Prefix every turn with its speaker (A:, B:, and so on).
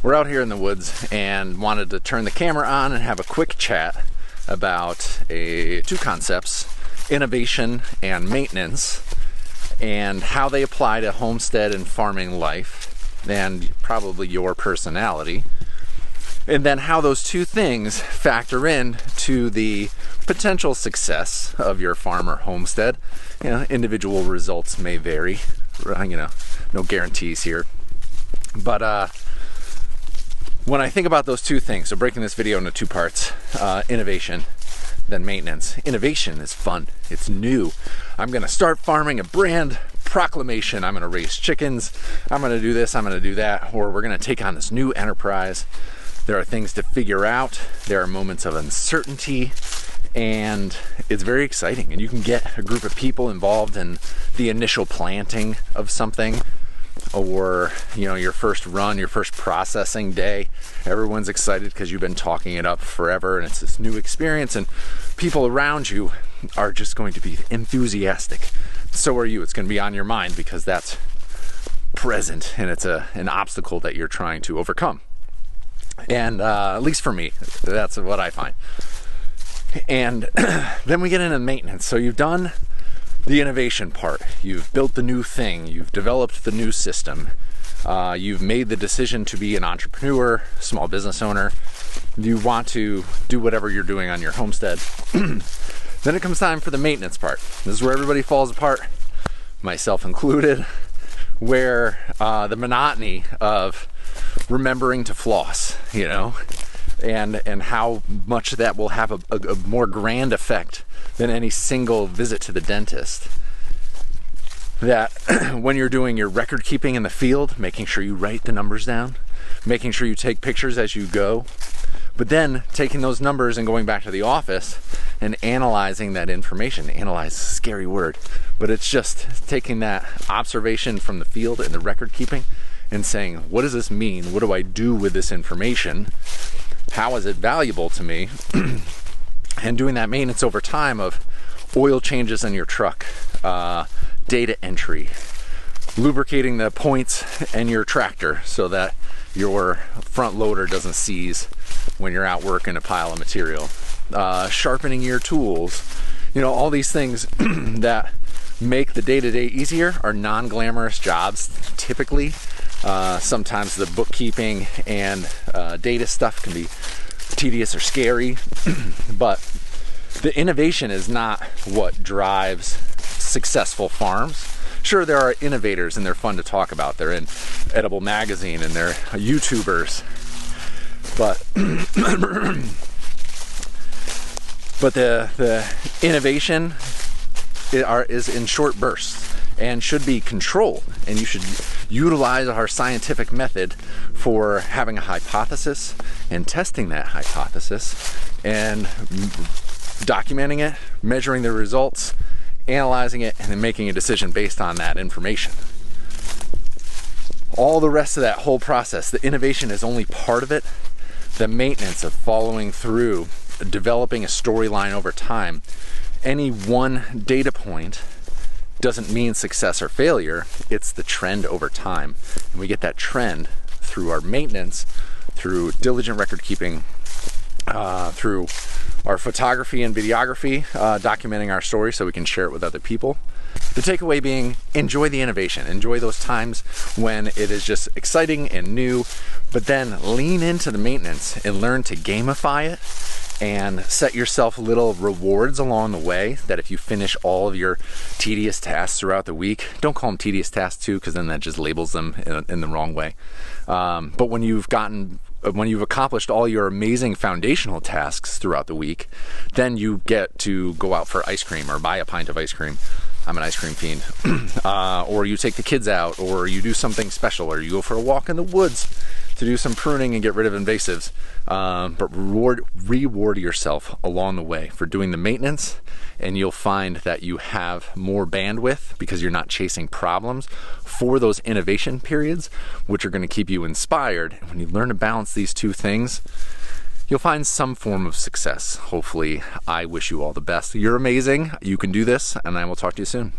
A: We're out here in the woods and wanted to turn the camera on and have a quick chat about two concepts, innovation and maintenance, and how they apply to homestead and farming life, and probably your personality. And then how those two things factor in to the potential success of your farm or homestead. Individual results may vary, no guarantees here. But when I think about those two things, so breaking this video into two parts, innovation, then maintenance. Innovation is fun, it's new. I'm gonna start farming a brand proclamation. I'm gonna raise chickens, I'm gonna do this, I'm gonna do that, or we're gonna take on this new enterprise. There are things to figure out, there are moments of uncertainty, and it's very exciting. And you can get a group of people involved in the initial planting of something, or your first run, your first processing day. Everyone's excited because you've been talking it up forever, and it's this new experience, and people around you are just going to be enthusiastic. So are you. It's going to be on your mind because that's present, and it's an obstacle that you're trying to overcome. And at least for me, that's what I find. And then we get into maintenance. So you've done the innovation part, you've built the new thing, you've developed the new system, you've made the decision to be an entrepreneur, small business owner, you want to do whatever you're doing on your homestead. Then it comes time for the maintenance part. This is where everybody falls apart, myself included, where the monotony of remembering to floss, and how much that will have a more grand effect than any single visit to the dentist. That when you're doing your record keeping in the field, making sure you write the numbers down, making sure you take pictures as you go, but then taking those numbers and going back to the office and analyzing that information. Analyze is a scary word, but it's just taking that observation from the field and the record keeping and saying, what does this mean? What do I do with this information? How is it valuable to me? And doing that maintenance over time of oil changes in your truck, data entry, lubricating the points in your tractor so that your front loader doesn't seize when you're out working a pile of material, sharpening your tools, all these things that make the day-to-day easier are non-glamorous jobs typically. Sometimes the bookkeeping and data stuff can be tedious or scary, but the innovation is not what drives successful farms. Sure, there are innovators and they're fun to talk about. They're in Edible Magazine and they're YouTubers, but the innovation is in short bursts and should be controlled, and you should utilize our scientific method for having a hypothesis and testing that hypothesis and documenting it, measuring the results, analyzing it, and then making a decision based on that information. All the rest of that whole process, the innovation is only part of it. The maintenance of following through, developing a storyline over time. Any one data point doesn't mean success or failure, it's the trend over time. And we get that trend through our maintenance, through diligent record keeping, through our photography and videography, documenting our story so we can share it with other people. The takeaway being, enjoy the innovation, enjoy those times when it is just exciting and new, but then lean into the maintenance and learn to gamify it and set yourself little rewards along the way, that if you finish all of your tedious tasks throughout the week, don't call them tedious tasks too, because then that just labels them in the wrong way. But when you've accomplished all your amazing foundational tasks throughout the week, then you get to go out for ice cream or buy a pint of ice cream. I'm an ice cream fiend. Or you take the kids out, or you do something special, or you go for a walk in the woods to do some pruning and get rid of invasives. But reward yourself along the way for doing the maintenance, and you'll find that you have more bandwidth because you're not chasing problems for those innovation periods, which are going to keep you inspired. And when you learn to balance these two things, you'll find some form of success. Hopefully. I wish you all the best. You're amazing. You can do this, and I will talk to you soon.